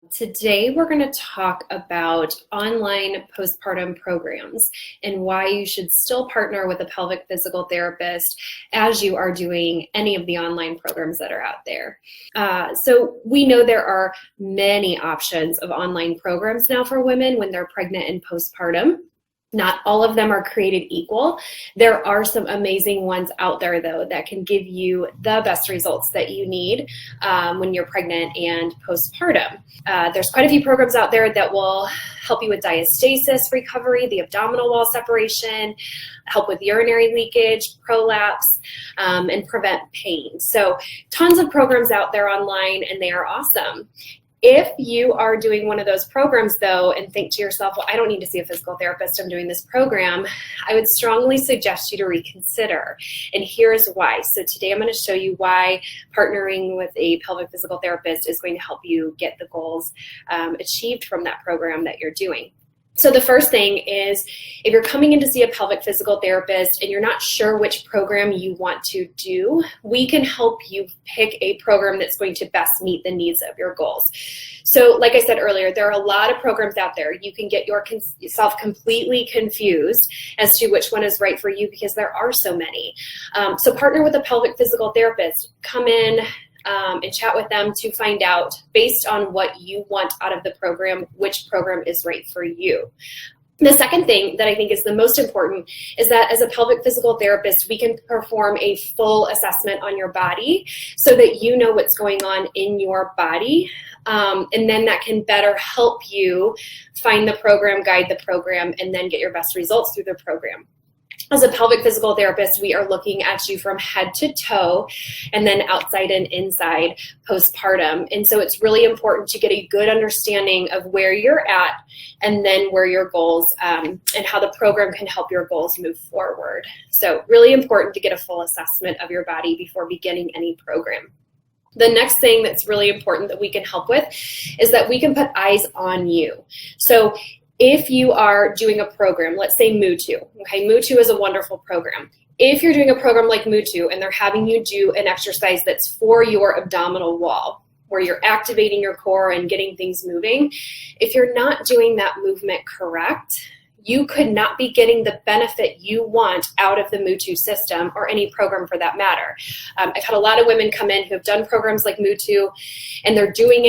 Today, we're going to talk about online postpartum programs and why you should still partner with a pelvic physical therapist as you are doing any of the online programs that are out there. So we know there are many options of online programs now for women when they're pregnant and postpartum. Not all of them are created equal. There are some amazing ones out there, though, that can give you the best results that you need when you're pregnant and postpartum. There's quite a few programs out there that will help you with diastasis recovery, the abdominal wall separation, help with urinary leakage, prolapse, and prevent pain. So tons of programs out there online, and they are awesome. If you are doing one of those programs, though, and think to yourself, well, I don't need to see a physical therapist, I'm doing this program, I would strongly suggest you to reconsider. And here's why. So today I'm going to show you why partnering with a pelvic physical therapist is going to help you get the goals achieved from that program that you're doing. So the first thing is, if you're coming in to see a pelvic physical therapist and you're not sure which program you want to do, we can help you pick a program that's going to best meet the needs of your goals. So like I said earlier, there are a lot of programs out there. You can get yourself completely confused as to which one is right for you because there are so many. So partner with a pelvic physical therapist. Come in, and chat with them to find out, based on what you want out of the program, which program is right for you. The second thing that I think is the most important is that as a pelvic physical therapist, we can perform a full assessment on your body so that you know what's going on in your body. And then that can better help you find the program, guide the program, and then get your best results through the program. As a pelvic physical therapist, we are looking at you from head to toe and then outside and inside postpartum. And so it's really important to get a good understanding of where you're at and then where your goals and how the program can help your goals move forward. So really important to get a full assessment of your body before beginning any program. The next thing that's really important that we can help with is that we can put eyes on you. So if you are doing a program, let's say Moo2, okay, Moo2 is a wonderful program. If you're doing a program like Moo2 and they're having you do an exercise that's for your abdominal wall, where you're activating your core and getting things moving, if you're not doing that movement correct, you could not be getting the benefit you want out of the Moo2 system or any program for that matter. I've had a lot of women come in who have done programs like Moo2 and they're doing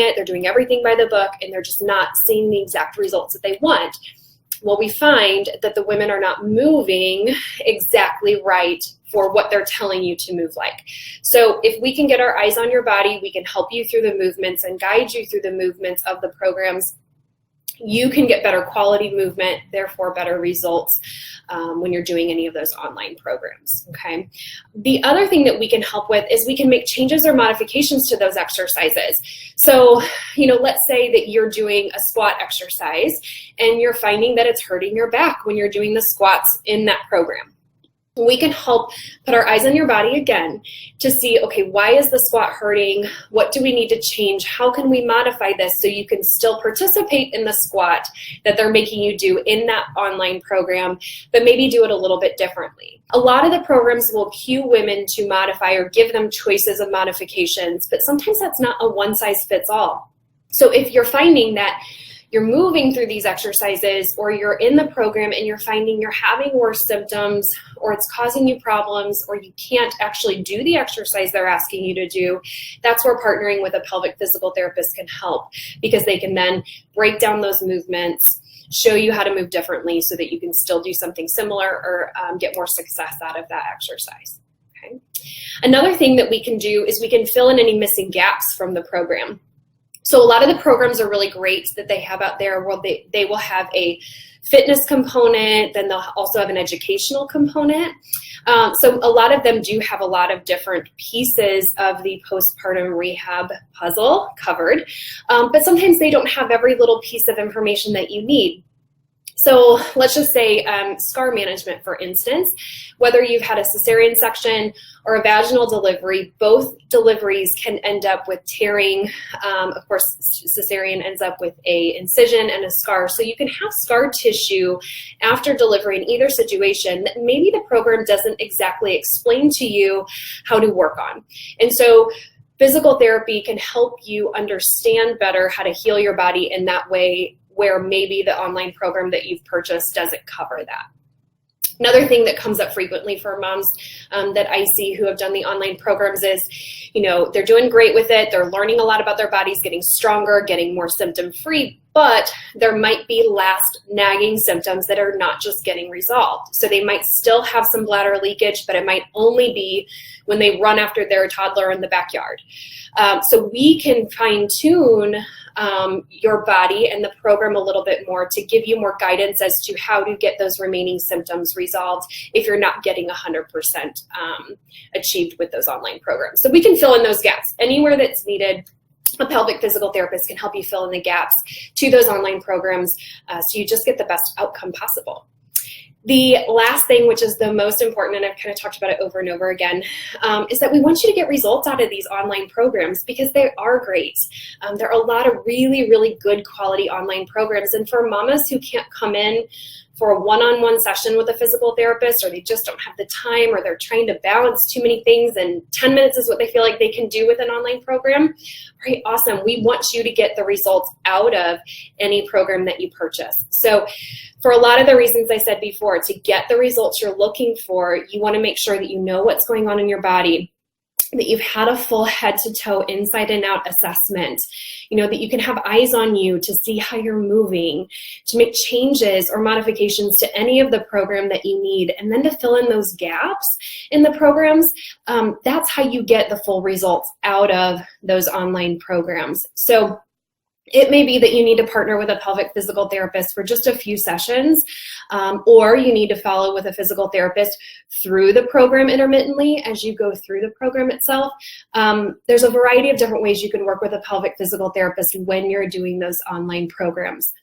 everything by the book and they're just not seeing the exact results that they want. Well, we find that the women are not moving exactly right for what they're telling you to move like. So if we can get our eyes on your body, we can help you through the movements and guide you through the movements of the programs. You can get better quality movement, therefore better results when you're doing any of those online programs, okay? The other thing that we can help with is we can make changes or modifications to those exercises. So, let's say that you're doing a squat exercise and you're finding that it's hurting your back when you're doing the squats in that program. We can help put our eyes on your body again to see, okay, why is the squat hurting? What do we need to change? How can we modify this so you can still participate in the squat that they're making you do in that online program, but maybe do it a little bit differently? A lot of the programs will cue women to modify or give them choices of modifications, but sometimes that's not a one-size-fits-all. So if you're finding that you're moving through these exercises or you're in the program and you're finding you're having worse symptoms or it's causing you problems or you can't actually do the exercise they're asking you to do, that's where partnering with a pelvic physical therapist can help, because they can then break down those movements, show you how to move differently so that you can still do something similar or get more success out of that exercise. Okay. Another thing that we can do is we can fill in any missing gaps from the program. So a lot of the programs are really great that they have out there where they will have a fitness component, then they'll also have an educational component. So a lot of them do have a lot of different pieces of the postpartum rehab puzzle covered, but sometimes they don't have every little piece of information that you need. So let's just say scar management, for instance, whether you've had a cesarean section or a vaginal delivery, both deliveries can end up with tearing. Of course, cesarean ends up with an incision and a scar. So you can have scar tissue after delivery in either situation that maybe the program doesn't exactly explain to you how to work on. And so physical therapy can help you understand better how to heal your body in that way where maybe the online program that you've purchased doesn't cover that. Another thing that comes up frequently for moms that I see who have done the online programs is, they're doing great with it. They're learning a lot about their bodies, getting stronger, getting more symptom-free, but there might be last nagging symptoms that are not just getting resolved. So they might still have some bladder leakage, but it might only be when they run after their toddler in the backyard. So we can fine-tune your body and the program a little bit more to give you more guidance as to how to get those remaining symptoms resolved if you're not getting 100% achieved with those online programs. So we can fill in those gaps. Anywhere that's needed, a pelvic physical therapist can help you fill in the gaps to those online programs so you just get the best outcome possible. The last thing, which is the most important, and I've kind of talked about it over and over again, is that we want you to get results out of these online programs because they are great. There are a lot of really, really good quality online programs. And for mamas who can't come in for a one-on-one session with a physical therapist, or they just don't have the time, or they're trying to balance too many things, and 10 minutes is what they feel like they can do with an online program, right? Awesome. We want you to get the results out of any program that you purchase. So for a lot of the reasons I said before, to get the results you're looking for, you want to make sure that you know what's going on in your body, that you've had a full head to toe, inside and out assessment, that you can have eyes on you to see how you're moving, to make changes or modifications to any of the program that you need, and then to fill in those gaps in the programs. That's how you get the full results out of those online programs. So it may be that you need to partner with a pelvic physical therapist for just a few sessions, or you need to follow with a physical therapist through the program intermittently as you go through the program itself. There's a variety of different ways you can work with a pelvic physical therapist when you're doing those online programs.